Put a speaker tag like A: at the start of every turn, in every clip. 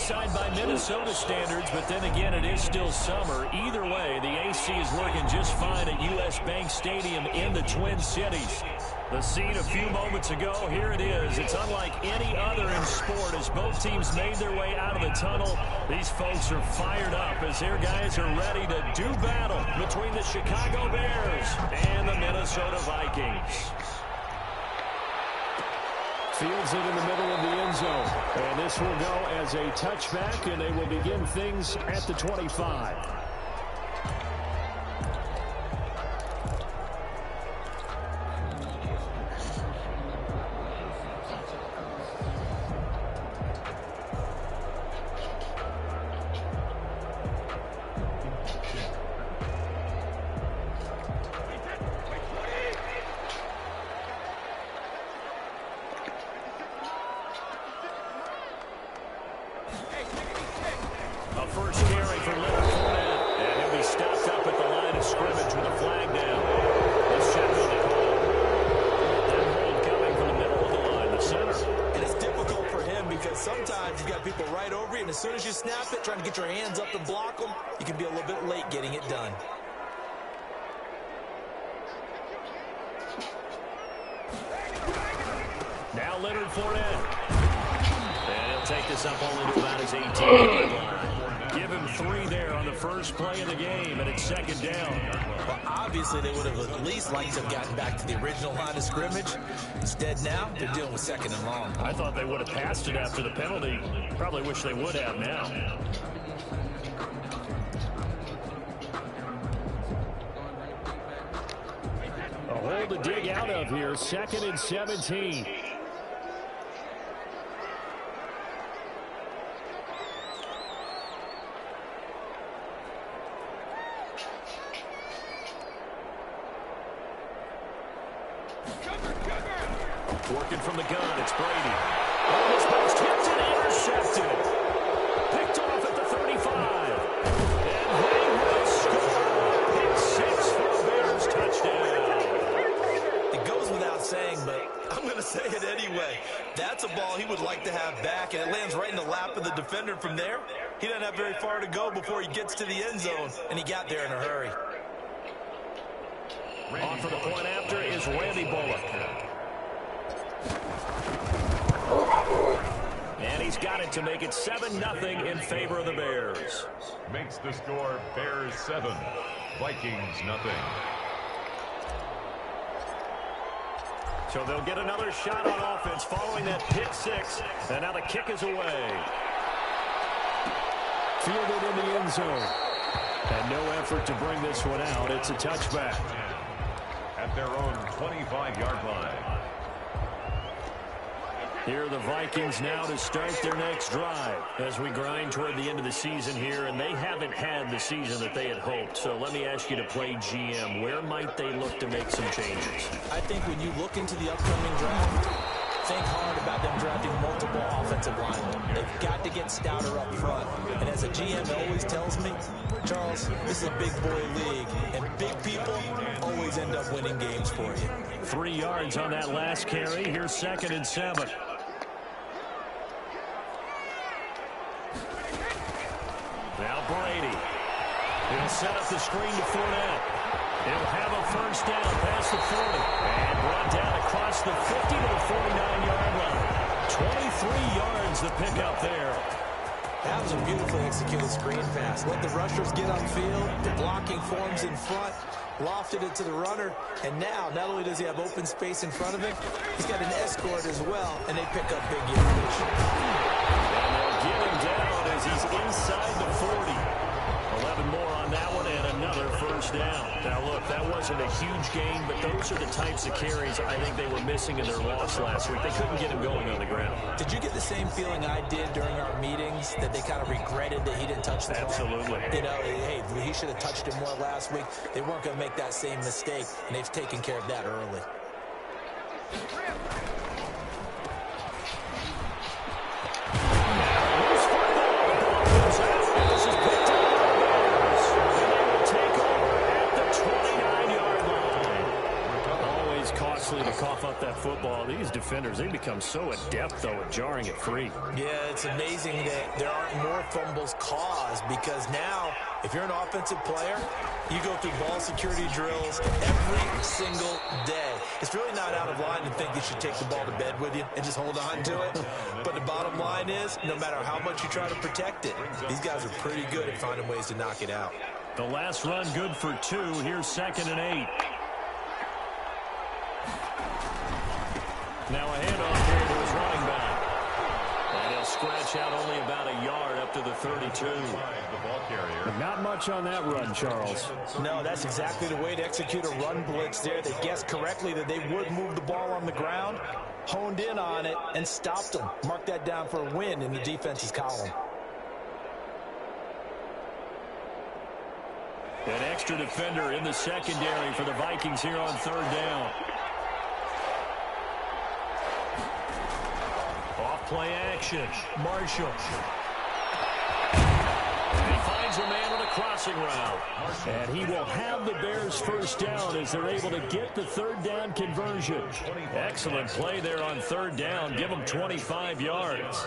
A: side by Minnesota standards, but then again, it is still summer. Either way, the AC is working just fine at U.S. Bank Stadium in the Twin Cities. The scene a few moments ago, here it is. It's unlike any other in sport as both teams made their way out of the tunnel. These folks are fired up as their guys are ready to do battle between the Chicago Bears and the Minnesota Vikings.
B: Fields it in the middle of the end zone. And this will go as a touchback, and they will begin things at the 25.
C: As soon as you snap it, trying to get your hands up and block them, you can be a little bit late getting it done.
A: Now Leonard Fournette. And he'll take this up only to about his 18-yard line. Give him 3 there on the first play of the game, and it's second down.
C: Well, obviously, they would have at least liked to have gotten back to the original line of scrimmage. Instead, now, they're dealing with second and long.
A: I thought they would have passed it after the penalty. Probably wish they would have now.
B: A hole to dig out of here, 2nd and 17.
A: Working from the gun, it's Brady. Oh, this ball's tipped and intercepted. Picked off at the 35. And they will score. Pick 6 for the Bears touchdown.
C: It goes without saying, but I'm going to say it anyway. That's a ball he would like to have back, and it lands right in the lap of the defender from there. He doesn't have very far to go before he gets to the end zone, and he got there in a hurry.
A: On for the point after is Randy Bullock. And he's got it to make it 7-0 in favor of the Bears.
D: Makes the score Bears 7, Vikings nothing.
A: So they'll get another shot on offense following that pick 6. And now the kick is away.
B: Fielded in the end zone. And no effort to bring this one out. It's a touchback.
D: At their own 25-yard line.
A: Here are the Vikings now to start their next drive as we grind toward the end of the season here, and they haven't had the season that they had hoped. So let me ask you to play GM. Where might they look to make some changes?
C: I think when you look into the upcoming draft, think hard about them drafting multiple offensive linemen. They've got to get stouter up front. And as a GM always tells me, Charles, this is a big boy league, and big people always end up winning games for you.
A: 3 yards on that last carry. Here's 2nd and 7. Now Brady. He'll set up the screen to Fournette. He'll have a first down past the 40. And brought down across the 50 to the 49-yard line. 23 yards the pickup there.
C: That was a beautifully executed screen pass. Let the rushers get upfield. The blocking forms in front. Lofted it to the runner. And now, not only does he have open space in front of him, he's got an escort as well. And they pick up big yardage.
A: And they'll get him down as he's inside the 40. 11 more on that one and another first down. Now, look, that wasn't a huge gain, but those are the types of carries I think they were missing in their loss last week. They couldn't get him going on the ground.
C: Did you get the same feeling I did during our meetings, that they kind of regretted that he didn't touch the ball?
A: Absolutely.
C: You know, hey, he should have touched it more last week. They weren't going to make that same mistake, and they've taken care of that early.
B: nicely to cough up that football. These defenders, they become so adept, though, at jarring it free.
C: Yeah, it's amazing that there aren't more fumbles caused, because now, if you're an offensive player, you go through ball security drills every single day. It's really not out of line to think you should take the ball to bed with you and just hold on to it. But the bottom line is, no matter how much you try to protect it, these guys are pretty good at finding ways to knock it out.
A: The last run good for 2. Here's 2nd and 8. Now a handoff here to his running back. And he'll scratch out only about a yard up to the 32.
B: Not much on that run, Charles.
C: No, that's exactly the way to execute a run blitz there. They guessed correctly that they would move the ball on the ground, honed in on it, and stopped them. Mark that down for a win in the defense's column.
A: An extra defender in the secondary for the Vikings here on 3rd down. Off play action. Marshall. And he finds a man on a crossing route.
B: And he will have the Bears first down as they're able to get the 3rd down conversion.
A: Excellent play there on 3rd down. Give them 25 yards.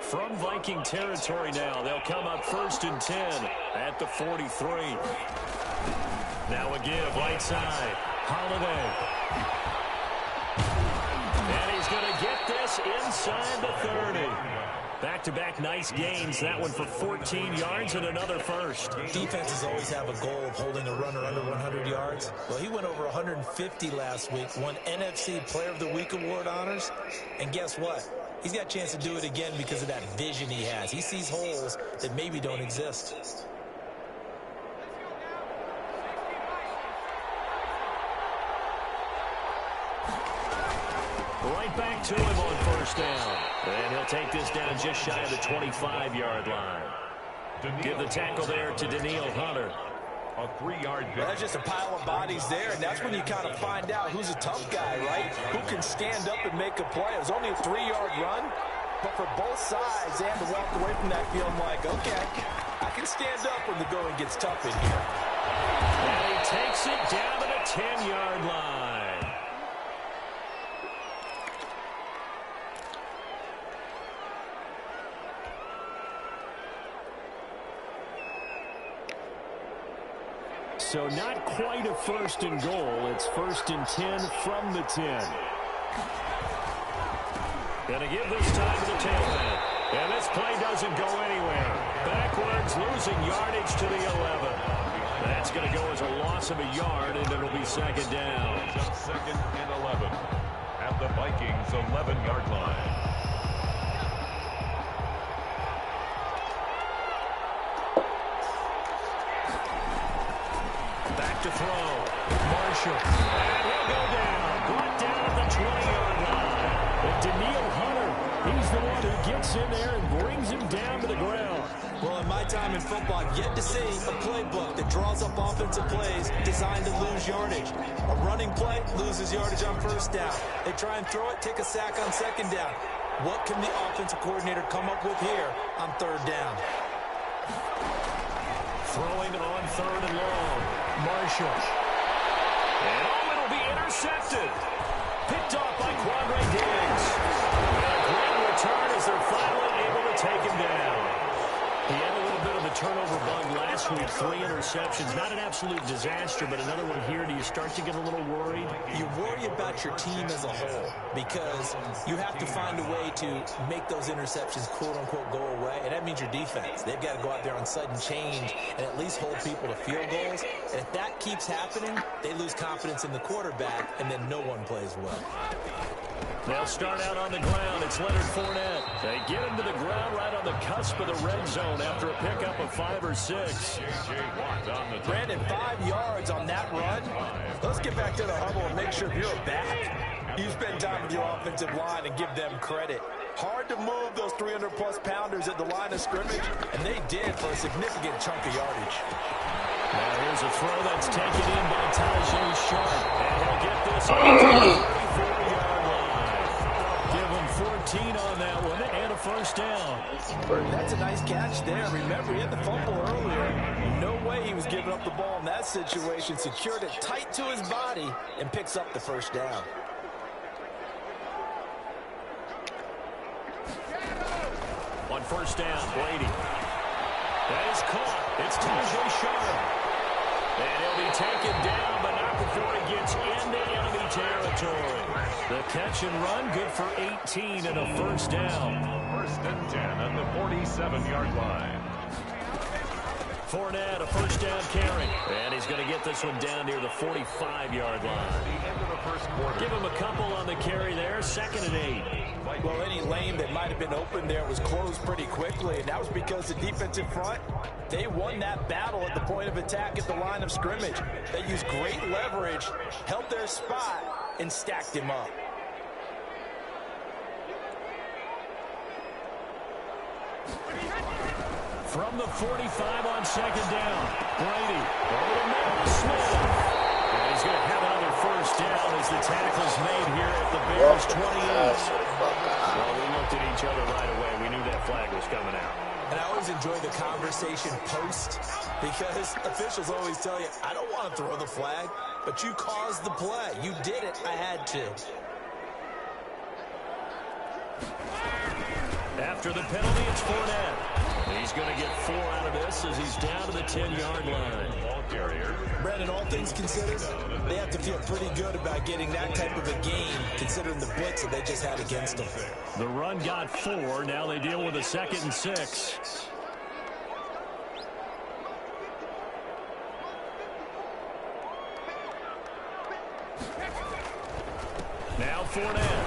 A: From Viking territory now, they'll come up 1st and 10 at the 43. Now a give, right side, Holiday. And he's going to get this inside the 30. Back-to-back nice gains, that one for 14 yards and another first.
C: Defenses always have a goal of holding a runner under 100 yards. Well, he went over 150 last week, won NFC Player of the Week award honors, and guess what? He's got a chance to do it again because of that vision he has. He sees holes that maybe don't exist.
A: Right back to him on 1st down. And he'll take this down just shy of the 25-yard line. Give the tackle there to Danielle Hunter.
D: A 3-yard
C: Well, that's just a pile of bodies there, and that's when you kind of find out who's a tough guy, right? Who can stand up and make a play. It was only a 3-yard run, but for both sides, they had to walk away from that feeling like, okay, I can stand up when the going gets tough in here.
A: And he takes it down to the 10-yard line.
B: So not quite a 1st and goal. It's 1st and 10 from the 10.
A: Gonna give this time to the tailback. And this play doesn't go anywhere. Backwards, losing yardage to the 11. That's gonna go as a loss of a yard, and it'll be 2nd down.
D: 2nd and 11 at the Vikings' 11-yard line.
A: Back to throw. Marshall. And he'll go down. Brought down at the 20-yard line.
B: But Danielle Hunter, he's the one who gets in there and brings him down to the ground.
C: Well, in my time in football, I've yet to see a playbook that draws up offensive plays designed to lose yardage. A running play loses yardage on 1st down. They try and throw it, take a sack on 2nd down. What can the offensive coordinator come up with here on 3rd down?
A: Throwing it on 3rd and long. Marshall. And it'll be intercepted. Picked off by Quandre Diggs. And a great return as they're finally able to take him down. He had a little bit of a turnover bug last week. 3 interceptions. Not an absolute disaster, but another one here. Do you start to get a little worried?
C: You worry about your team as a whole because you have to find a way to make those interceptions quote-unquote go away, and that means your defense. They've got to go out there on sudden change and at least hold people to field goals. And if that keeps happening, they lose confidence in the quarterback, and then no one plays well.
A: They'll start out on the ground. It's Leonard Fournette. They get him to the ground right on the cusp of the red zone after a pickup of 5 or 6.
C: Brandon, 5 yards on that run. Let's get back to the huddle and make sure you're back. You spend time with your offensive line and give them credit. Hard to move those 300-plus pounders at the line of scrimmage, and they did for a significant chunk of yardage.
A: Now here's a throw that's taken in by Tajae Sharpe. And he'll get this on the 34-yard line. Give him 14 on that one and a first down.
C: That's a nice catch there. Remember, he had the fumble earlier. No way he was giving up the ball in that situation. Secured it tight to his body and picks up the first down.
A: On first down, Brady. That is caught. It's Tajae Sharpe. And he'll be taken down, but not before he gets into enemy territory. The catch and run, good for 18 and a first down.
D: First and 10 at the 47-yard line.
A: Fournette, a first down carry. And he's going to get this one down near the 45-yard line.
D: The end of the first quarter.
A: Give him a couple on the carry there. 2nd and 8.
C: Well, any lane that might have been open there was closed pretty quickly, and that was because the defensive front, they won that battle at the point of attack at the line of scrimmage. They used great leverage, held their spot, and stacked him up.
A: From the 45 on 2nd down, Brady over the middle to Smith. And he's going to have another first down as the tackle's made here at the Bears 28. Well, we looked at each other right away. We knew that flag was coming out.
C: And I always enjoy the conversation post because officials always tell you, I don't want to throw the flag, but you caused the play. You did it. I had to.
A: After the penalty, it's Fournette. He's going to get 4 out of this as he's down to the 10-yard line.
D: Ball carrier.
C: Brandon, all things considered, they have to feel pretty good about getting that type of a game, considering the blitz that they just had against them.
A: The run got 4. Now they deal with a 2nd and 6. Now Fournette.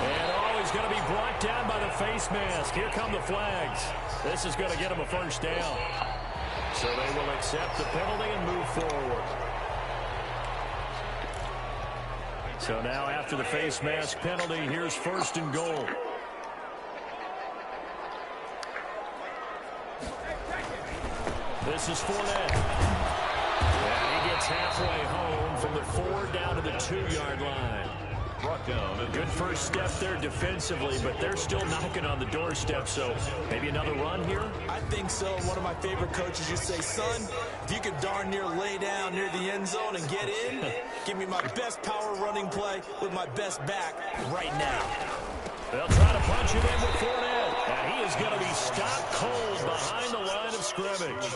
A: And he's going to be brought down by the face mask. Here come the flags. This is going to get him a first down. So they will accept the penalty and move forward. So now after the face mask penalty, here's 1st and goal. This is Fournette. And he gets halfway home from the 4 down to the 2-yard line.
D: Brought down.
A: A good first step there defensively, but they're still knocking on the doorstep, so maybe another run here?
C: I think so. One of my favorite coaches used to say, son, if you could darn near lay down near the end zone and get in, give me my best power running play with my best back right now.
A: They'll try to punch it in with Fournette, and he is going to be stopped cold behind the line of scrimmage.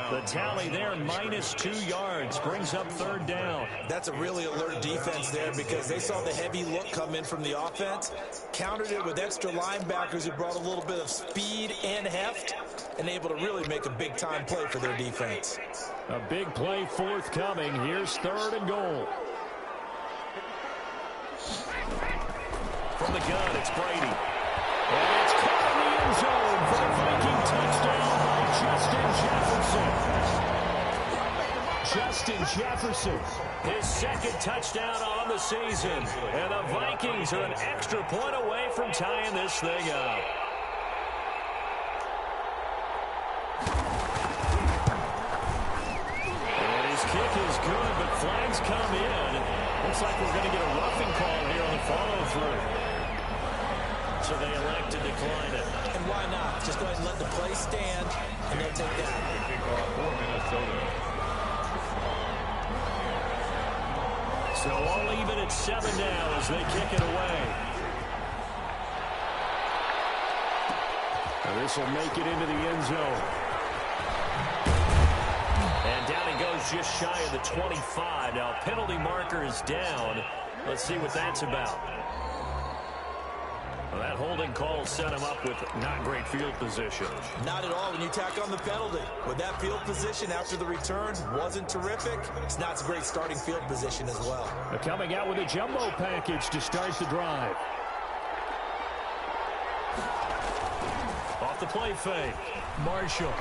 A: The tally there, -2 yards, brings up 3rd down.
C: That's a really alert defense there because they saw the heavy look come in from the offense, countered it with extra linebackers who brought a little bit of speed and heft, and able to really make a big-time play for their defense.
B: A big play forthcoming. Here's 3rd and goal.
A: From the gun, it's Brady. And it's caught in the end zone for the Viking touchdown by Justin Jefferson. Justin Jefferson. His 2nd touchdown on the season. And the Vikings are an extra point away from tying this thing up. And his kick is good, but flags come in. Looks like we're going to get a roughing call here on the follow-through. So they elect to decline it.
C: And why not? Just go ahead and let the play stand, and they'll take that.
D: Kickoff for Minnesota.
A: So all even at 7 now as they kick it away.
B: And this will make it into the end zone.
A: And down he goes just shy of the 25. Now penalty marker is down. Let's see what that's about. Well, that holding call set him up with not great field position.
C: Not at all when you tack on the penalty. With that field position after the return wasn't terrific, it's not a great starting field position as well.
B: They're coming out with a jumbo package to start the drive.
A: Off the play fake, Marshall.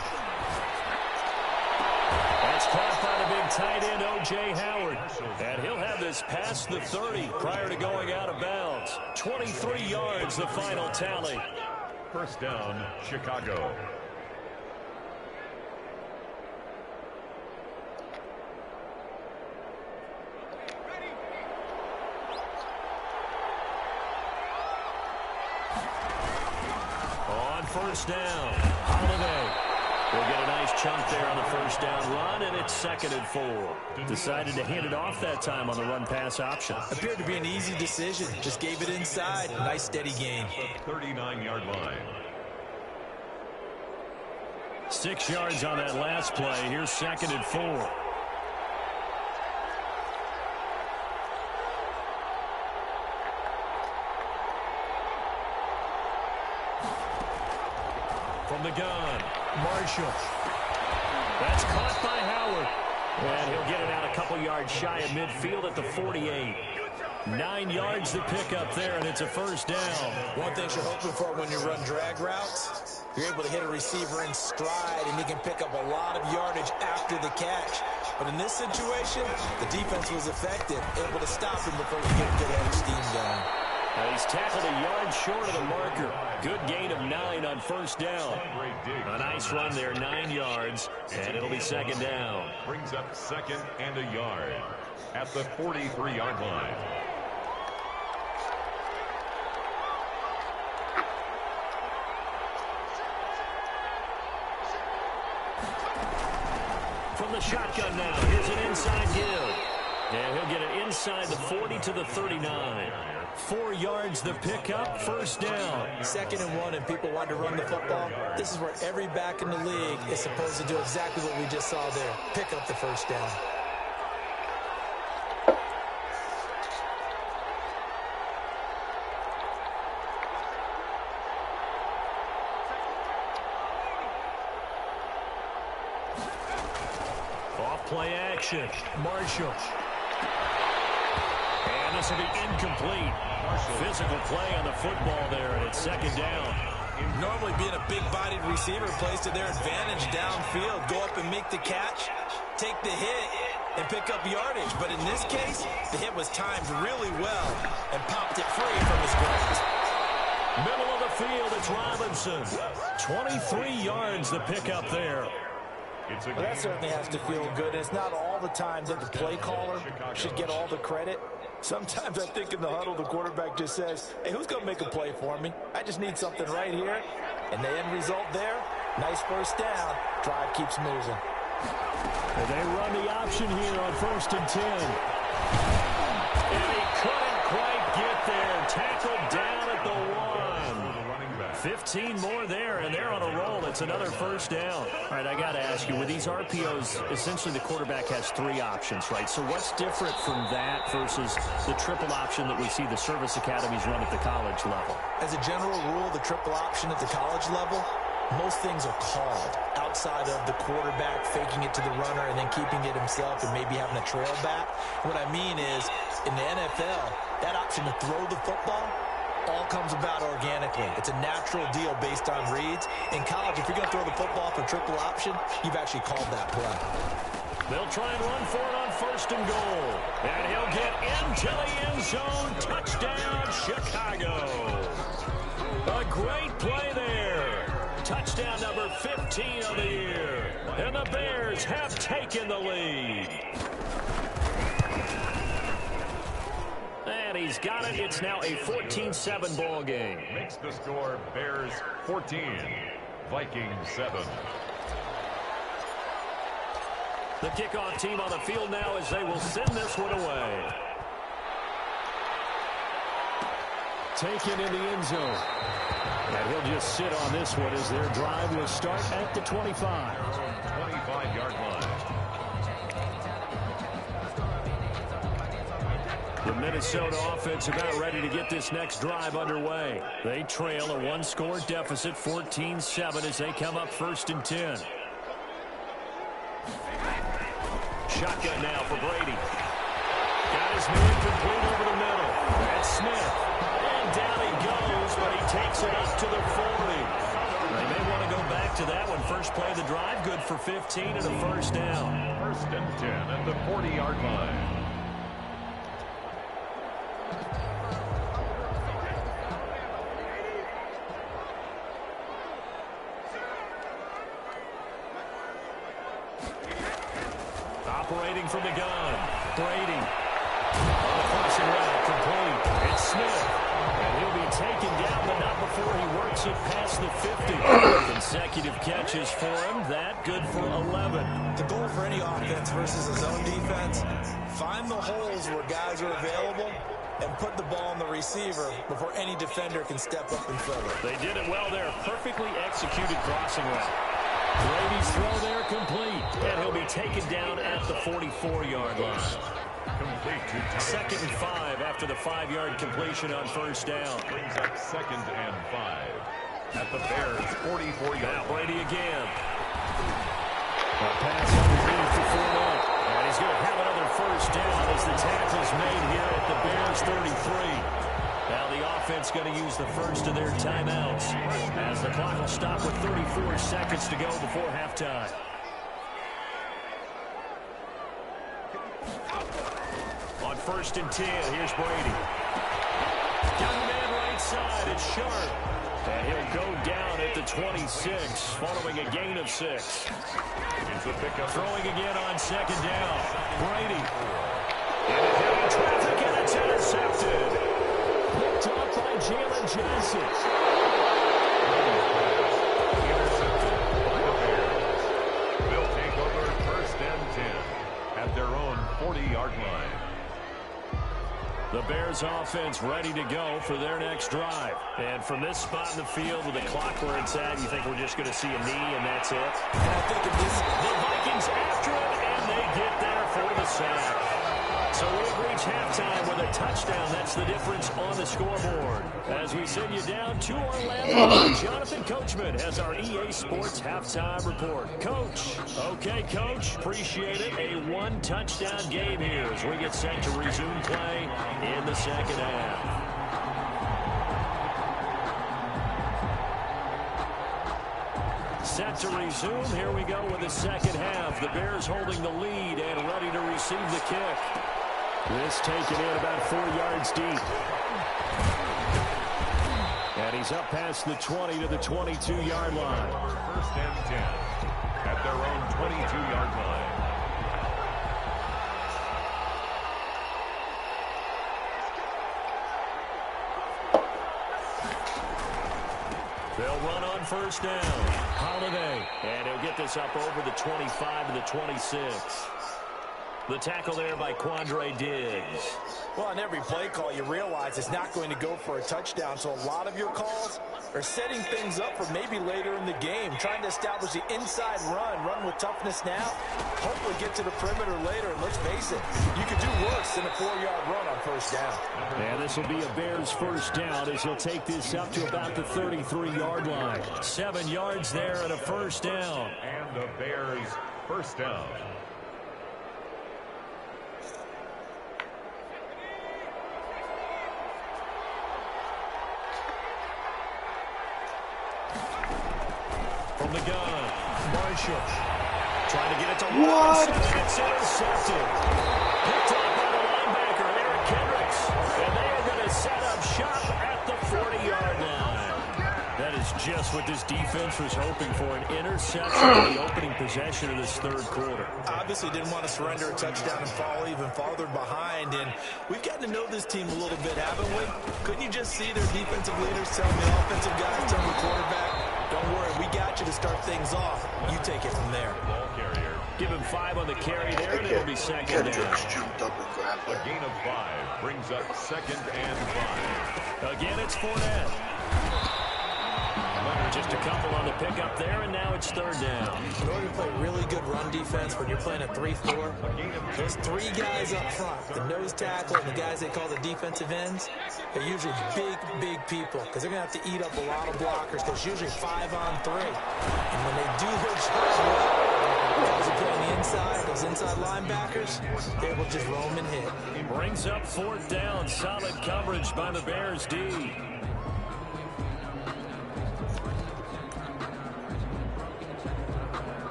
A: That's caught by the big tight end, O.J. Howard. And he'll have this past the 30 prior to going out of bounds. 23 yards, the final tally.
D: First down, Chicago.
A: first down. Holiday will get a nice chunk there on the first down run, and it's 2nd and 4. Decided to hand it off that time on the run-pass option.
C: Appeared to be an easy decision. Just gave it inside. Nice steady gain.
D: 39-yard line.
A: 6 yards on that last play. Here's 2nd and 4. From the gun, Marshall. That's caught by Howard. And he'll get it out a couple yards shy of midfield at the 48. 9 yards to pick up there, and it's a first down.
C: One thing you're hoping for when you run drag routes, you're able to hit a receiver in stride, and he can pick up a lot of yardage after the catch. But in this situation, the defense was effective, able to stop him before he could get head of steam going.
A: He's tackled a yard short of the marker. Good gain of 9 on first down. A nice run there, 9 yards, and it'll be 2nd down.
D: Brings up 2nd and a yard at the 43-yard line.
A: From the shotgun now, here's an inside give. And he'll get it inside the 40 to the 39. 4 yards the pickup, first down.
C: 2nd and 1, and people want to run the football. This is where every back in the league is supposed to do exactly what we just saw there. Pick up the first down.
A: Off play action, Marshall. And this will be incomplete. Physical play on the football there, and it's 2nd down.
C: Normally being a big-bodied receiver plays to their advantage downfield. Go up and make the catch, take the hit, and pick up yardage. But in this case, the hit was timed really well and popped it free from his grasp.
A: Middle of the field, it's Robinson. 23 yards the pickup there.
C: Well, that certainly has to feel good. It's not all the time that the play caller should get all the credit. Sometimes I think in the huddle, the quarterback just says, hey, who's going to make a play for me? I just need something right here. And the end result there, nice first down. Drive keeps moving.
A: And they run the option here on 1st and 10. And he couldn't quite get there. Tackled down at the 1. 15 more there, and they're on a roll. It's another first down. All right, I got to ask you, with these RPOs, essentially the quarterback has 3 options, right? So what's different from that versus the triple option that we see the service academies run at the college level?
C: As a general rule, the triple option at the college level, most things are called outside of the quarterback faking it to the runner and then keeping it himself and maybe having a trail back. What I mean is, in the NFL, that option to throw the football all comes about organically. It's a natural deal based on reads. In college, if you're going to throw the football for triple option, you've actually called that play.
A: They'll try and run for it on 1st and goal. And he'll get into the end zone. Touchdown, Chicago. A great play there. Touchdown number 15 of the year. And the Bears have taken the lead. And he's got it. It's now a 14-7 ball game.
D: Makes the score Bears 14, Vikings 7.
A: The kickoff team on the field now as they will send this one away.
B: Taken in the end zone. And he'll just sit on this one as their drive will start at the 25.
D: 25-yard line.
A: The Minnesota offense about ready to get this next drive underway. They trail a 1-score deficit, 14-7 as they come up 1st and 10. Shotgun now for Brady. Got his man complete over the middle. That's Smith. And down he goes, but he takes it up to the 40. They may want to go back to that one. First play of the drive, good for 15 and a first down.
D: 1st and 10 at the 40-yard line.
A: Operating from the gun, Brady. On the crossing route, complete. It's Smith. And he'll be taken down but not before he works it past the 50. Consecutive catches for him. That good for 11.
C: The goal for any offense versus a zone defense, find the holes where guys are available and put the ball on the receiver before any defender can step up and fill it.
A: They did it well there. Perfectly executed crossing route. Brady's throw there complete. And he'll be taken down at the 44-yard line.
D: Complete to Tyler.
A: 2nd and 5 after the 5-yard completion on first down.
D: Brings up 2nd and 5 at the Bears' 44-yard
A: Now Brady again.
B: A pass underneath to Fournette.
A: And he's going to have another first down as the tackle's made here at the Bears' 33. Now the offense going to use the first of their timeouts as the clock will stop with 34 seconds to go before halftime. On 1st and 10, here's Brady. Got the man right side, it's Sharp. And he'll go down at the 26, following a gain of 6.
D: It's a pickup.
A: Throwing again on 2nd down. Brady. Into heavy traffic, and it's intercepted.
B: Picked up by Jalen Johnson.
D: Intercepted by the Bears. They'll take over 1st and 10 at their own 40-yard line.
A: The Bears offense ready to go for their next drive. And from this spot in the field with the clock where it's at, you think we're just going to see a knee and that's it?
C: And I think if this,
A: The Vikings after it, and they get there for the sack. So we've reached halftime with a touchdown. That's the difference on the scoreboard. As we send you down to Orlando, Jonathan Coachman has our EA Sports halftime report. Coach. Okay, Coach. Appreciate it. A one-touchdown game here as we get set to resume play in the second half. Set to resume. Here we go with the second half. The Bears holding the lead and ready to receive the kick.
B: This taken in about 4 yards deep. And he's up past the 20 to the 22-yard line.
D: 1st and 10 at their own 22-yard line.
A: They'll run on first down. Holiday. And he'll get this up over the 25 to the 26. The tackle there by Quandre Diggs.
C: well, on every play call, you realize it's not going to go for a touchdown. So a lot of your calls are setting things up for maybe later in the game, trying to establish the inside run with toughness now, hopefully get to the perimeter later. And let's face it, you could do worse than a 4-yard run on first down.
B: And this will be a Bears first down as he'll take this up to about the 33-yard line.
A: 7 yards there and a first down.
D: And the Bears first down.
A: From the gun, Marshall trying to get it to Robinson, and it's intercepted. Picked up by the linebacker, Eric Kendricks, and they are going to set up shop at the 40-yard line. That is just what this defense was hoping for, an interception in the opening possession of this third quarter.
C: Obviously didn't want to surrender a touchdown and fall even farther behind. And we've gotten to know this team a little bit, haven't we? Couldn't you just see their defensive leaders telling the offensive guys, telling the quarterback, don't worry, we got you to start things off. You take it from there.
D: Ball carrier.
A: Give him 5 on the carry there, and it'll be second down.
D: A gain of 5 brings up 2nd and 5.
A: Again, it's Fournette. Just a couple on the pickup there, and now it's third down.
C: In order to play really good run defense when you're playing a 3-4, those 3 guys up front, the nose tackle and the guys they call the defensive ends, they're usually big people because they're going to have to eat up a lot of blockers because usually 5 on 3. And when they do their jobs well, guys are playing the inside, those inside linebackers, they will just roam and hit.
A: He brings up 4th down. Solid coverage by the Bears D.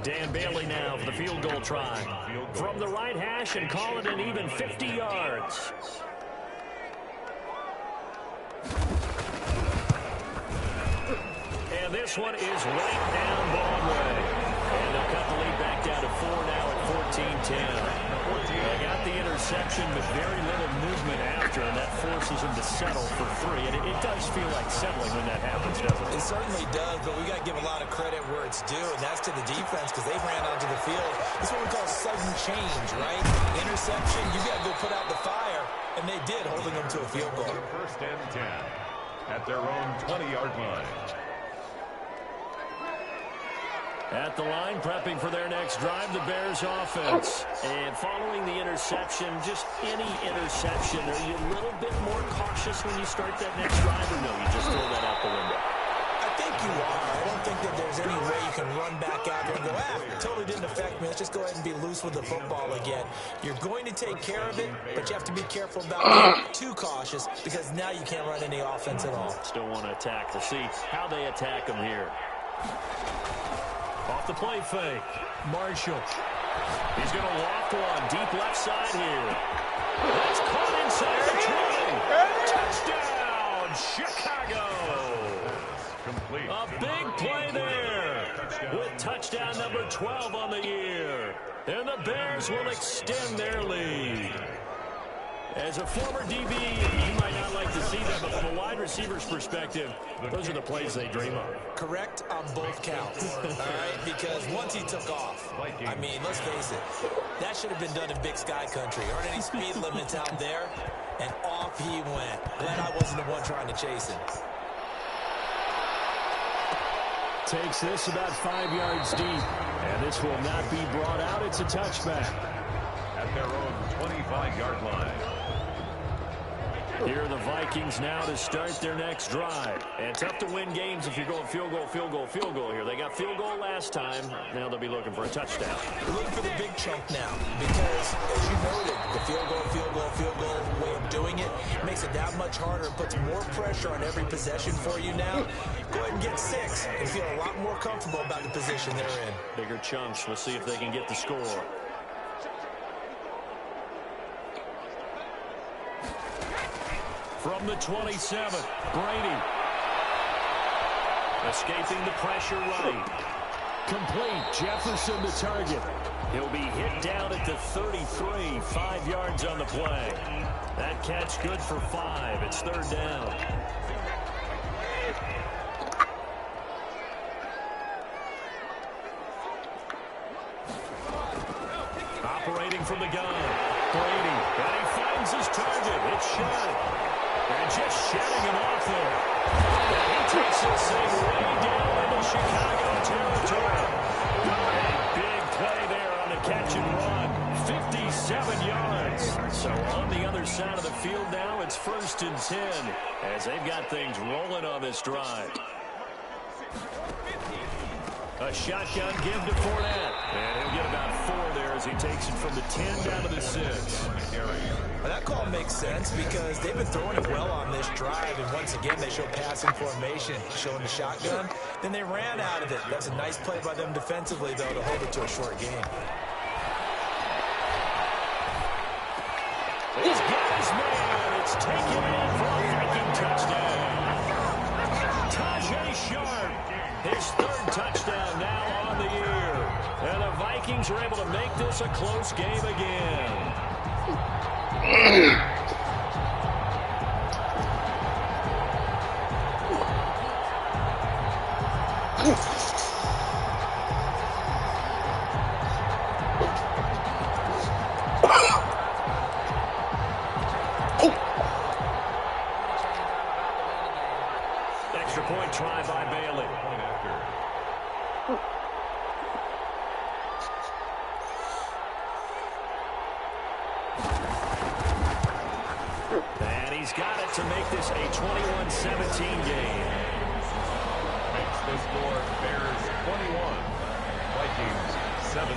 A: Dan Bailey now for the field goal try. From the right hash and call it an even 50 yards. And this one is right down Broadway. And they'll cut the lead back down to 4 now at 14-10. They got the interception, but very little movement after, and that forces them to settle for 3. And it does feel like settling when that happens, doesn't it?
C: It certainly does, but we got to give a lot of credit where it's due, and that's to the defense because they ran onto the field. This is what we call sudden change, right? Interception, you got to go put out the fire, and they did, holding them to a field goal.
D: First and 10 at their own 20-yard line.
A: At the line, prepping for their next drive, the Bears offense. And following the interception, just any interception, are you a little bit more cautious when you start that next drive, or no, you just throw that out the window?
C: I think you are. I don't think that there's any way you can run back out there and go, totally didn't affect me. Let's just go ahead and be loose with the football again. You're going to take care of it, but you have to be careful about being too cautious because now you can't run any offense at all.
A: Still want to attack. We'll see how they attack them here. Off the play fake. Marshall. He's going to loft one. Deep left side here. That's caught inside the 20. Touchdown, Chicago.
D: Complete.
A: A big play there with touchdown number 12 on the year. And the Bears will extend their lead. As a former DB, you might not like to see that, but from a wide receiver's perspective, those are the plays they dream of.
C: Correct on both counts, all right? Because once he took off, I mean, let's face it, that should have been done in Big Sky Country. Aren't any speed limits out there? And off he went. Glad I wasn't the one trying to chase him.
B: Takes this about 5 yards deep. And this will not be brought out. It's a touchback.
D: At their own 25-yard line.
A: Here are the Vikings now to start their next drive. And tough to win games if you're going field goal, field goal, field goal here. They got field goal last time. Now they'll be looking for a touchdown.
C: We're looking for the big chunk now because, as you noted, the field goal, field goal, field goal way of doing it makes it that much harder and puts more pressure on every possession for you now. Go ahead and get 6 and feel a lot more comfortable about the position they're in.
A: Bigger chunks. We'll see if they can get the score. From the 27, Brady. Escaping the pressure right.
B: Complete. Jefferson the target.
A: He'll be hit down at the 33, 5 yards on the play. That catch good for 5. It's 3rd down. Operating from the gun. Brady. And he finds his target. It's Shed. And just shedding him off there. And he takes this thing way down into Chicago territory. A big play there on the catch and run. 57 yards. So on the other side of the field now, it's 1st and 10 as they've got things rolling on this drive. A shotgun give to Fournette. And he'll get about 4 there as he takes it from the 10 down to the 6.
C: Well, that call makes sense because they've been throwing it well on this drive, and once again they show passing formation, showing the shotgun. Then they ran out of it. That's a nice play by them defensively, though, to hold it to a short game.
A: He's got his man. It's taken in for a Viking touchdown. Tajay Sharp, his 3rd touchdown now on the year. And the Vikings are able to make this a close game again. Extra point try by Bailey. And he's got it to make this a 21-17 game.
D: Makes the score Bears 21, Vikings 17.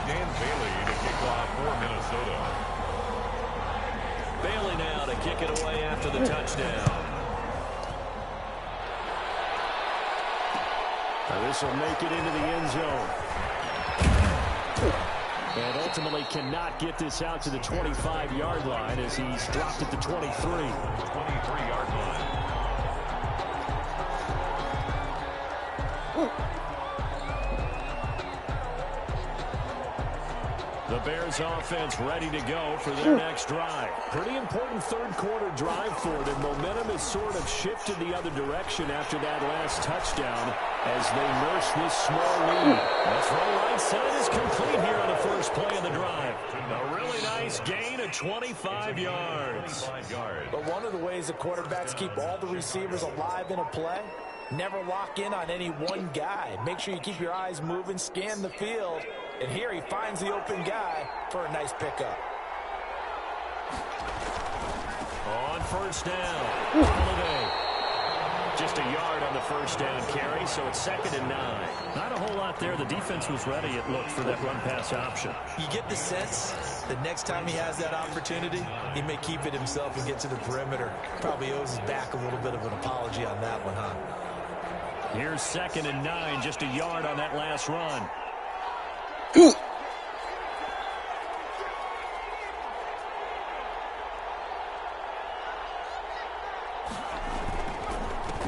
D: Dan Bailey to kick off for Minnesota.
A: Bailey now to kick it away after the touchdown.
B: Now this will make it into the end zone. And ultimately cannot get this out to the 25-yard line as he's dropped at the 23.
D: 23-yard line.
A: Bears offense ready to go for their next drive.
B: Pretty important third-quarter drive for them. Momentum has sort of shifted the other direction after that last touchdown as they nurse this small lead.
A: That's right side is complete here on the first play of the drive. A really nice gain of 25 yards.
C: But one of the ways the quarterbacks keep all the receivers alive in a play, never lock in on any one guy. Make sure you keep your eyes moving, scan the field. And here he finds the open guy for a nice pickup.
A: On first down, Holiday. Just a yard on the first down carry, so it's 2nd and 9. Not a whole lot there. The defense was ready, it looked, for that run-pass option.
C: You get the sense that next time he has that opportunity, he may keep it himself and get to the perimeter. Probably owes his back a little bit of an apology on that one, huh?
A: Here's 2nd and 9, just a yard on that last run.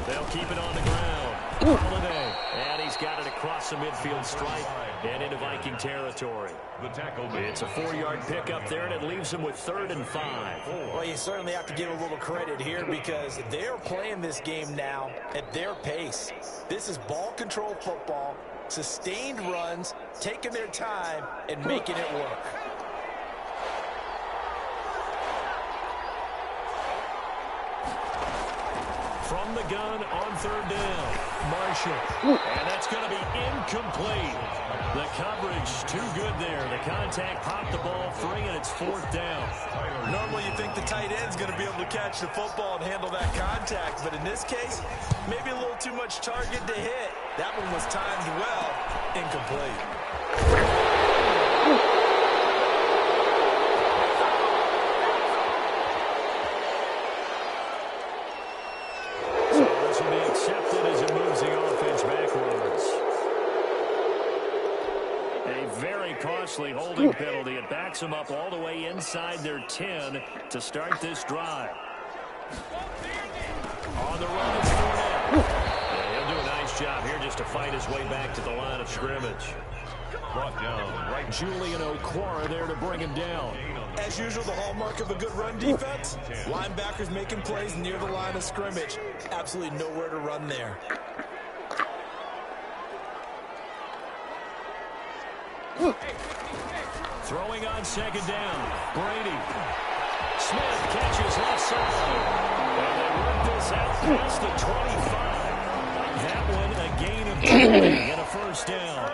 A: They'll keep it on the ground. Holiday. And he's got it across the midfield stripe and into Viking territory. It's a 4-yard pickup there, and it leaves them with 3rd and 5.
C: Well, you certainly have to give a little credit here because they're playing this game now at their pace. This is ball control football, sustained runs, taking their time, and making it work.
A: From the gun on 3rd down, Marshall. And that's going to be incomplete. The coverage too good there. The contact popped the ball free, and it's 4th down.
C: Normally you think the tight end's going to be able to catch the football and handle that contact, but in this case, maybe a little too much target to hit. That one was timed well, incomplete.
A: Accepted as it moves the offense backwards. A very costly holding penalty. It backs them up all the way inside their 10 to start this drive. On the run is Fournette. He'll do a nice job here just to fight his way back to the line of scrimmage.
B: Brought down right. Julian Okwara there to bring him down.
C: As usual, the hallmark of a good run defense, linebackers making plays near the line of scrimmage. Absolutely nowhere to run there.
A: Throwing on 2nd down, Brady. Smith catches left side. And they work this out past the 25. That one a gain of 20 and a 1st down.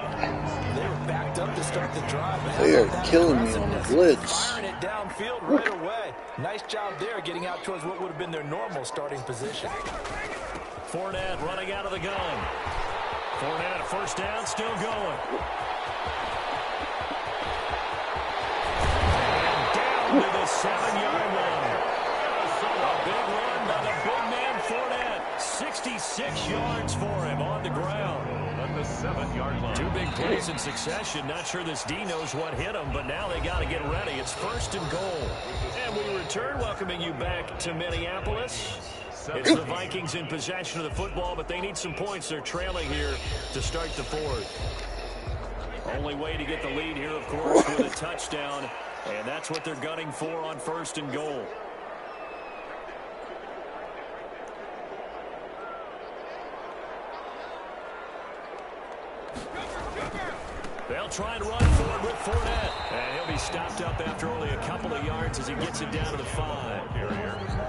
C: They were backed up to start the drive.
E: They are killing me on the blitz.
C: Firing it downfield right away. Nice job there getting out towards what would have been their normal starting position.
A: Fournette running out of the gun. Fournette, 1st down, still going. And down to the 7-yard line. A big run by the big man Fournette. 66 yards for him on the ground.
D: At the 7-yard line.
A: 2 big plays in succession. Not sure this D knows what hit him, but now they got to get ready. It's 1st and goal. And we return, welcoming you back to Minneapolis. It's the Vikings in possession of the football, but they need some points. They're trailing here to start the 4th. Only way to get the lead here, of course, with a touchdown. And that's what they're gunning for on 1st and goal. They'll try and run forward with Fournette. And he'll be stopped up after only a couple of yards as he gets it down to the 5.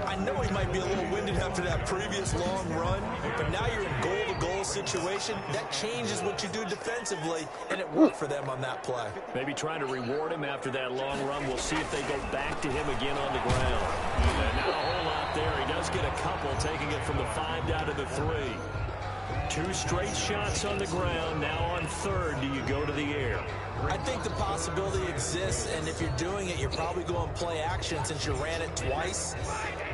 C: I know he might be a little winded after that previous long run, but now you're in goal-to-goal situation. That changes what you do defensively, and it worked for them on that play.
A: Maybe trying to reward him after that long run. We'll see if they go back to him again on the ground. And not a whole lot there. He does get a couple, taking it from the 5 down to the 3. 2 straight shots on the ground. Now on 3rd, do you go to the air?
C: I think the possibility exists, and if you're doing it, you're probably going play action since you ran it twice.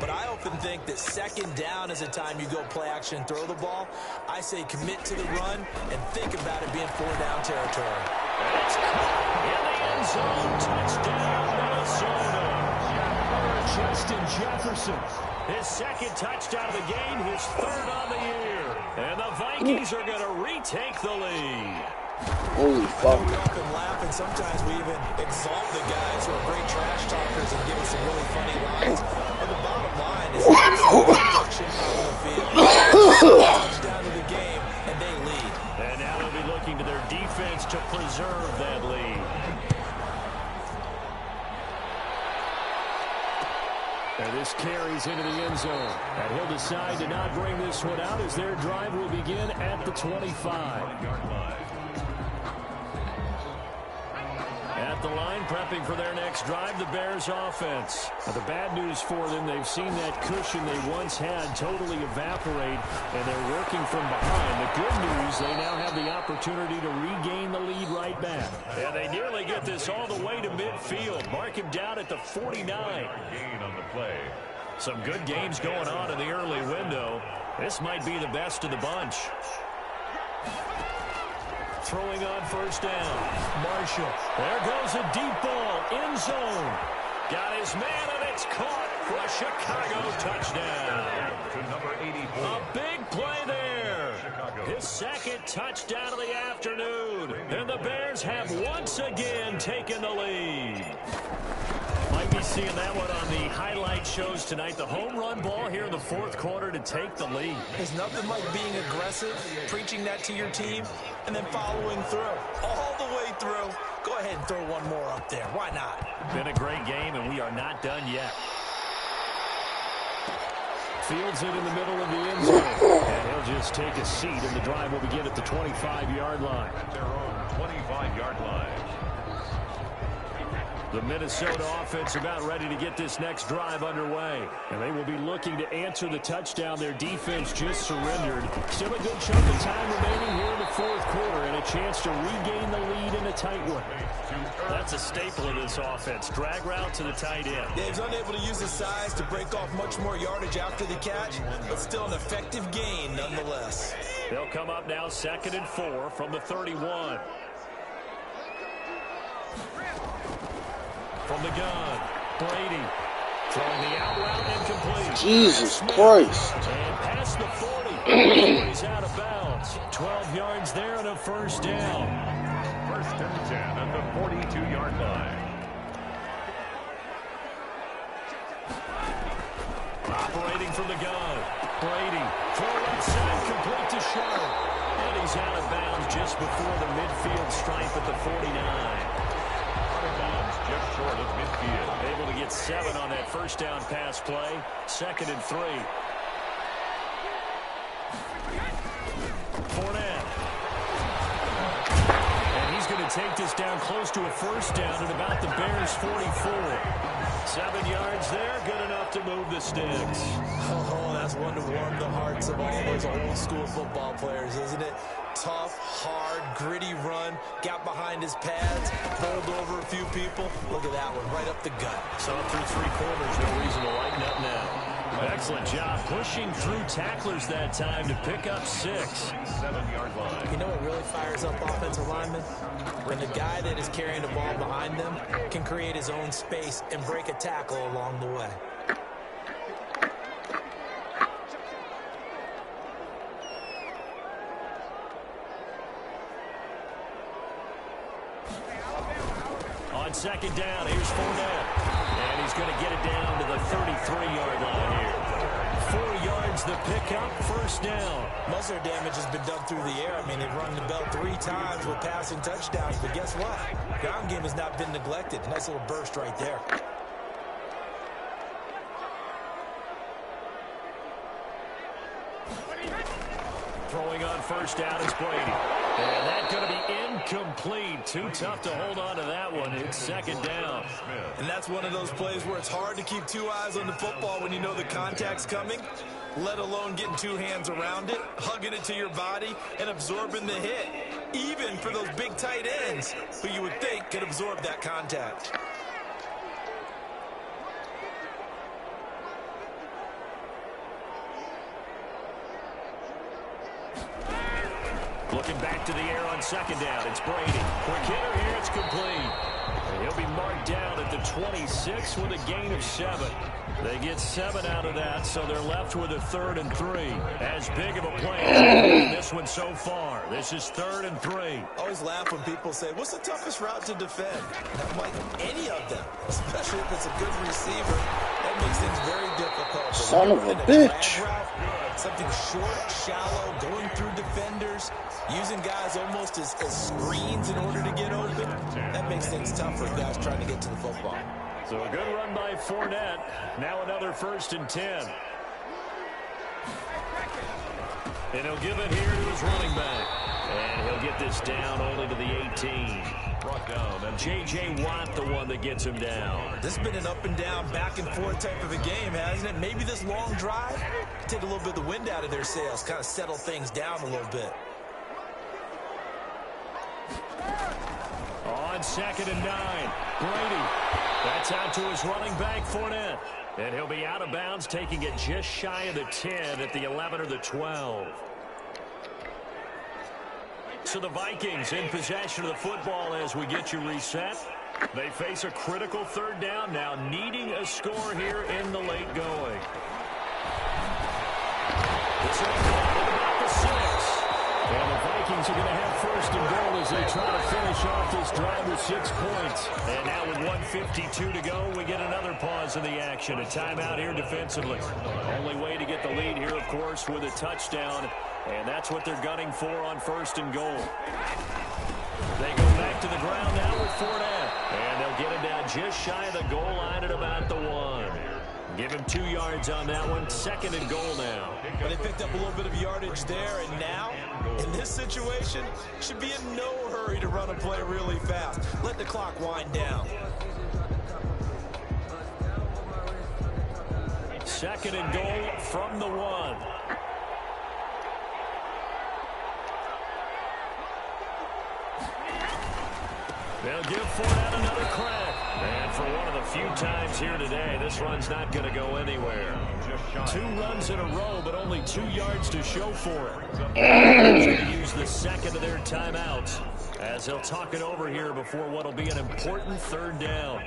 C: But I often think that 2nd down is the time you go play action and throw the ball. I say commit to the run and think about it being 4-down territory.
A: That's caught in the end zone. Touchdown, Minnesota.
B: Justin Jefferson.
A: His 2nd touchdown of the game, his 3rd on the year. And the Vikings are going to retake the lead.
E: Holy fuck.
C: We often laugh, and sometimes we even exalt the guys who are great trash talkers and give us some really funny lines. But the bottom line is production out on the field. Touchdown to the game, and they lead.
A: And now they'll be looking to their defense to preserve that lead. And this carries into the end zone. And he'll decide to not bring this one out as their drive will begin at the 25. At the line, prepping for their next drive, the Bears offense. Now, the bad news for them, they've seen that cushion they once had totally evaporate, and they're working from behind. The good news, they now have the opportunity to regain the lead right back. And they nearly get this all the way to midfield. Mark him down at the 49.
D: Gain on the play.
A: Some good games going on in the early window. This might be the best of the bunch. Throwing on first down. Marshall. There goes a deep ball. End zone. Got his man, and it's caught for a Chicago touchdown.
D: To number 84.
A: A big play there. His second touchdown of the afternoon. And the Bears have once again taken the lead. Might be seeing that one on the highlight shows tonight. The home run ball here in the fourth quarter to take the lead.
C: There's nothing like being aggressive, preaching that to your team, and then following through. All the way through. Go ahead and throw one more up there. Why not?
A: Been a great game, and we are not done yet. Fields it in the middle of the end zone. And he'll just take a seat, and the drive will begin at the 25-yard line.
D: At their own 25-yard line.
A: The Minnesota offense about ready to get this next drive underway. And they will be looking to answer the touchdown their defense just surrendered. Still a good chunk of time remaining here in the fourth quarter and a chance to regain the lead in a tight one. That's a staple of this offense. Drag route to the tight end.
C: Yeah, he's unable to use his size to break off much more yardage after the catch, but still an effective gain nonetheless.
A: They'll come up now 2nd and 4 from the 31. From the gun, Brady throwing the out route incomplete.
E: Jesus Christ.
A: And past the 40. He's out of bounds. 12 yards there and a first down.
D: 1st and 10 at the 42-yard line.
A: Operating from the gun, Brady throw inside, complete to Sharp. And he's out of bounds just before the midfield stripe at the 49.
D: Just short of midfield.
A: Able to get 7 on that first down pass play. 2nd and 3. Fournette. And he's going to take this down close to a first down at about the Bears' 44. 7 yards there, good enough to move the sticks.
C: Oh, that's one to warm the hearts of all those old school football players, isn't it? Tough, hard, gritty run, got behind his pads, bowled over a few people. Look at that one, right up the gut.
A: So through 3 quarters, no reason to lighten up now. Excellent job pushing through tacklers that time to pick up 6.
D: 7-yard line.
C: You know what really fires up offensive linemen? When the guy that is carrying the ball behind them can create his own space and break a tackle along the way.
A: On 2nd down, here's Fournette. And he's going to get it down to the 33-yard line here. 4 yards the pickup, first down.
C: Most of their damage has been done through the air. I mean, they've run the bell 3 times with passing touchdowns. But guess what? Ground game has not been neglected. Nice little burst right there.
A: Throwing on first down is Brady. And that's going to be incomplete. Too tough to hold on to that one. It's 2nd down.
C: And that's one of those plays where it's hard to keep 2 eyes on the football when you know the contact's coming, let alone getting 2 hands around it, hugging it to your body, and absorbing the hit. Even for those big tight ends who you would think could absorb that contact.
A: Looking back to the air on 2nd down. It's Brady. Quick hitter here. It's complete. He'll be marked down at the 26 with a gain of 7. They get 7 out of that, so they're left with a 3rd and 3. As big of a play as this one so far. This is 3rd and 3.
C: I always laugh when people say, what's the toughest route to defend? I'm like, any of them, especially if it's a good receiver. That makes things very difficult.
E: Son of a bitch.
C: Route, something short, shallow, going through defenders, using guys almost as screens in order to get open. That makes things tough for guys trying to get to the football.
A: So a good run by Fournette. Now another 1st and 10. And he'll give it here to his running back. And he'll get this down only to the 18. Brought down. And J.J. Watt, the one that gets him down.
C: This has been an up and down, back and forth type of a game, hasn't it? Maybe this long drive, take a little bit of the wind out of their sails, kind of settle things down a little bit.
A: On 2nd and 9, Brady. That's out to his running back, Fournette. And he'll be out of bounds, taking it just shy of the 10 at the 11 or the 12. So the Vikings in possession of the football as we get you reset. They face a critical 3rd down now, needing a score here in the late going. This is about the 6. And the Vikings are going to have 1st and goal as they try to finish off this drive with 6 points. And now with 1:52 to go, we get another pause in the action. A timeout here defensively. Only way to get the lead here, of course, with a touchdown. And that's what they're gunning for on 1st and goal. They go back to the ground now with Fournette. And they'll get him down just shy of the goal line at about the 1. Give him 2 yards on that one. 2nd and goal now.
C: But they picked up a little bit of yardage there, and now, in this situation, should be in no hurry to run a play really fast. Let the clock wind down.
A: 2nd and goal from the 1. They'll give Fournette another crack. And for one of the few times here today, this run's not going to go anywhere. 2 runs in a row, but only 2 yards to show for it. They use the 2nd of their timeouts as they'll talk it over here before what will be an important 3rd down.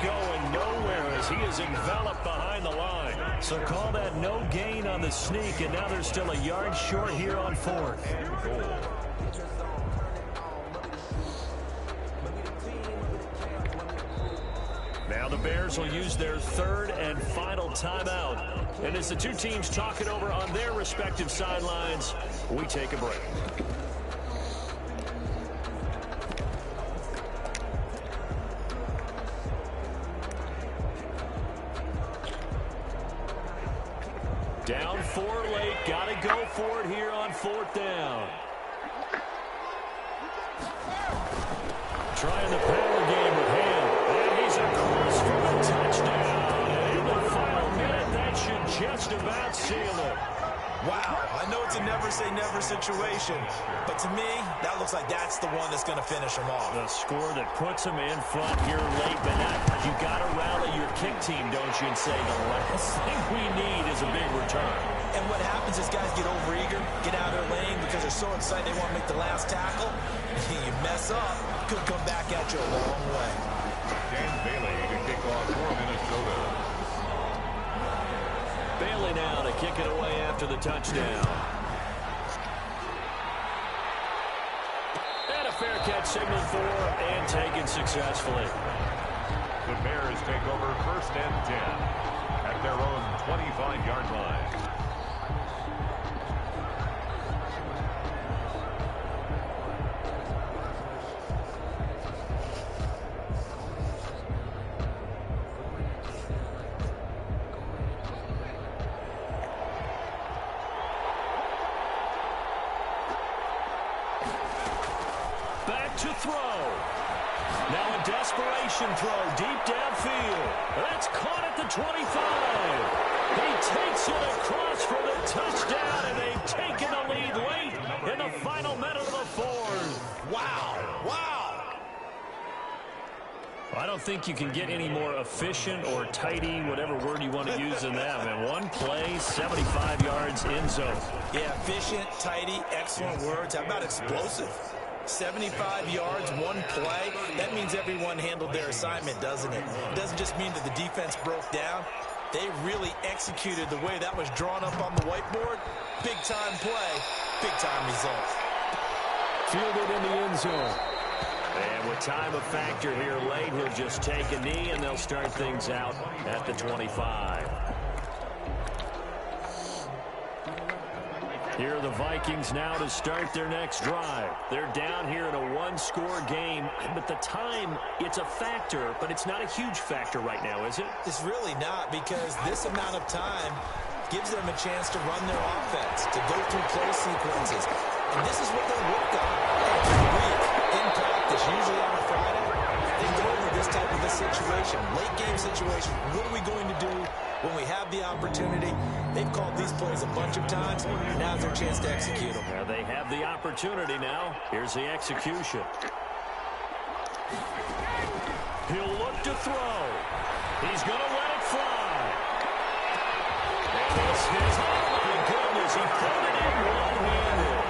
A: Going nowhere as he is enveloped behind the line. So call that no gain on the sneak, and now they're still a yard short here on 4th. Now the Bears will use their 3rd and final timeout. And as the 2 teams talk it over on their respective sidelines, we take a break. Down 4 late. Got to go for it here on 4th down. Trying the power game with him. And he's across for a touchdown. And in the final minute, that should just about seal it.
C: Wow, I know it's a never-say-never situation, but to me, that looks like that's the one that's going to finish them off.
A: The score that puts them in front here late, but you got to rally your kick team, don't you, and say the last thing we need is a big return.
C: And what happens is guys get overeager, get out of their lane because they're so excited they want to make the last tackle. You mess up, could come back at you a long way.
D: Dan Bailey to kick off for Minnesota.
A: Bailey now to kick it away after the touchdown. And a fair catch signaled for and taken successfully.
D: The Bears take over 1st and 10 at their own 25-yard line.
A: To throw. Now a desperation throw deep downfield. That's caught at the 25. He takes it across for the touchdown, and they've taken the lead late in the final minute of the fourth.
C: Wow.
A: I don't think you can get any more efficient or tidy, whatever word you want to use in that, man. One play, 75 yards in zone.
C: Yeah, efficient, tidy, excellent words. How about explosive? 75 yards, one play. That means everyone handled their assignment, doesn't it? It doesn't just mean that the defense broke down. They really executed the way that was drawn up on the whiteboard. Big-time play, big-time result.
B: Fielded in the end zone.
A: And with time a factor here late, he'll just take a knee, and they'll start things out at the 25. Here are the Vikings now to start their next drive. They're down here in a one-score game, but the time, it's a factor, but it's not a huge factor right now, is it?
C: It's really not, because this amount of time gives them a chance to run their offense, to go through play sequences. And this is what they work on every week in practice, usually on a Friday. They go over this type of a situation, late-game situation. What are we going to do when we have the opportunity? They've called these plays a bunch of times. Now's their chance to execute them.
A: Well, they have the opportunity now. Here's the execution. He'll look to throw. He's going to let it fly. And this is, oh my goodness, he put it in one-handed.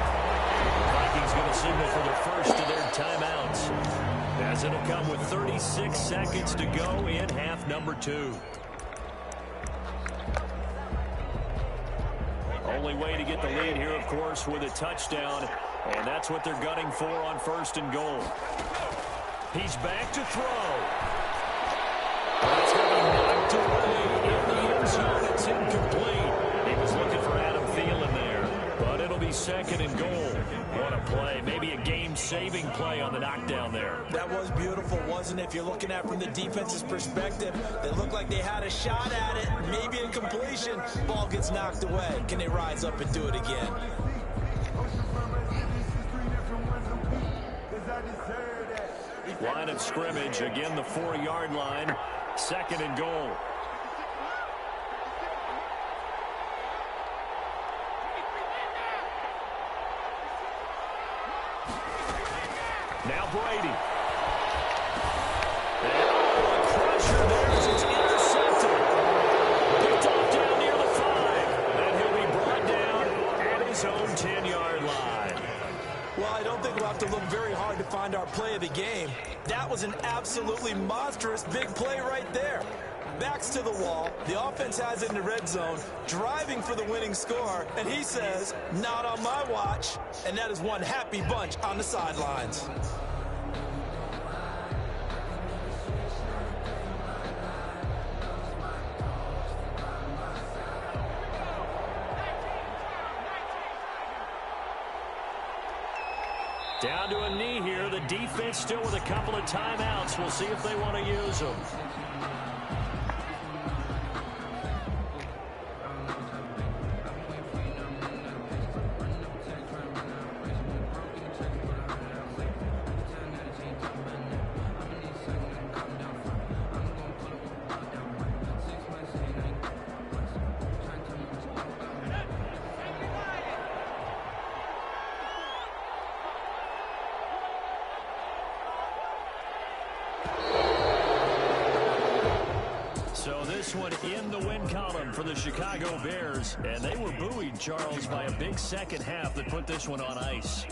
A: Vikings going to signal for the first of their timeouts, as it'll come with 36 seconds to go in half number 2. Only way to get the lead here, of course, with a touchdown, and that's what they're gunning for on 1st and goal. He's back to throw. That's going to be knocked away in the end zone. It's incomplete. He was looking for Adam Thielen there, but it'll be 2nd and goal. What a play. Maybe a game-saving play on the knockdown there.
C: That was beautiful, wasn't it? If you're looking at it from the defense's perspective, they looked like they had a shot at it, maybe a completion. Ball gets knocked away. Can they rise up and do it again?
A: Line of scrimmage, again the 4-yard line, 2nd and goal. Now Brady. A crusher there as it's intercepted. Picked off down near the 5. And he'll be brought down at his own 10-yard line.
C: Well, I don't think we'll have to look very hard to find our play of the game. That was an absolutely monstrous big play right there. Backs to the wall. The offense has it in the red zone, driving for the winning score. And he says, not on my watch. And that is one happy bunch on the sidelines.
A: Down to a knee here. The defense still with a couple of timeouts. We'll see if they want to use them. This one in the win column for the Chicago Bears, and they were buoyed, Charles, by a big second half that put this one on ice.